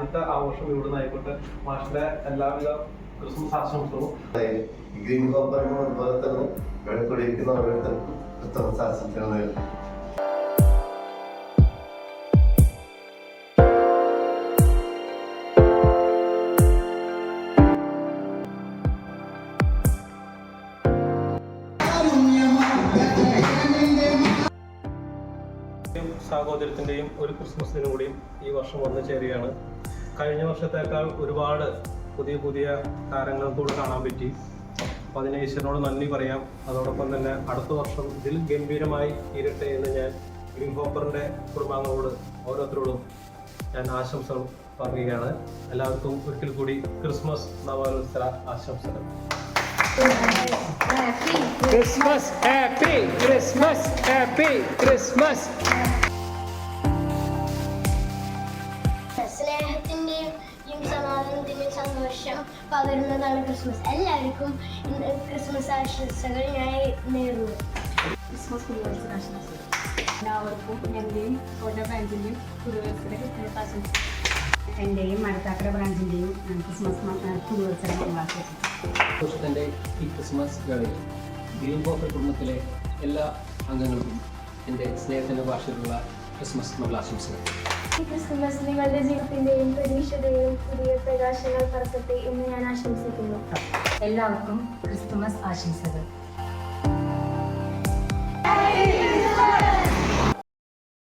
ആദ്യത്തെ ആഘോഷം ഇവിടുന്ന് ആയിക്കോട്ടെ. മാഷിന്റെ എല്ലാവിധ ക്രിസ്മസ് ആശംസകളും. ഗ്രീൻ ഹോപ്പറിനും അതുപോലെ തന്നെ ഇവിടെ കൂടിയിരിക്കുന്ന ഓരോരുത്തർക്കും ക്രിസ്മസ് ആശംസകൾ നേരുന്നു. സാഹോദര്യത്തിൻ്റെയും ഒരു ക്രിസ്മസിനും കൂടിയും ഈ വർഷം വന്നു ചേരുകയാണ്. കഴിഞ്ഞ വർഷത്തേക്കാൾ ഒരുപാട് പുതിയ പുതിയ താരങ്ങൾ കൂടെ കാണാൻ പറ്റി. അപ്പോൾ അതിന് ഈശ്വരനോട് നന്ദി പറയാം. അതോടൊപ്പം തന്നെ അടുത്ത വർഷം ഇതിൽ ഗംഭീരമായി തീരട്ടെ എന്ന് ഞാൻ ഗ്രീൻ ഹോപ്പറിൻ്റെ കുടുംബാംഗങ്ങളോട് ഓരോരുത്തരോടും ഞാൻ ആശംസകൾ പറയുകയാണ്. എല്ലാവർക്കും ഒരിക്കൽ കൂടി ക്രിസ്മസ് നവവത്സര ആശംസകൾ. Christmas happy Christmas happy Christmas. സ്നേഹത്തിന്റെയും സമാധാനത്തിന്റെയും സന്തോഷം പകരുന്നതാണ് ക്രിസ്മസ്. എല്ലാവർക്കും ക്രിസ്മസ് ആശംസകൾ ഞാൻ നേരുന്നു. ക്രിസ്മസ് പുതുവത്സര ആശംസകൾ എല്ലാവർക്കും എൻ്റെയും കോട്ടയം ബ്രാഞ്ചിൻ്റെയും പുതുവത്സര ക്രിസ്മസ് ആശംസകൾ. എൻ്റെയും മരത്താക്കര ബ്രാഞ്ചിൻ്റെയും ക്രിസ്മസ് പുതുവത്സര ആഘോഷത്തിൻ്റെ ഈ ക്രിസ്മസ് വേളയിൽ ഗ്രീൻ ഹോപ്പർ കുടുംബത്തിലെ എല്ലാ അംഗങ്ങൾക്കും എൻ്റെ സ്നേഹത്തിൻ്റെ ഭാഷയിലുള്ള ക്രിസ്മസ് മംഗളാശംസകൾ. ഈ ക്രിസ്മസ് നിങ്ങളുടെ ജീവിതത്തിന്റെയും പ്രതീക്ഷയുടെയും പുതിയ പ്രകാശങ്ങൾ പരത്തട്ടെ എന്ന് ഞാൻ ആശംസിക്കുന്നു. എല്ലാവർക്കും ക്രിസ്തുമസ് ആശംസകൾ.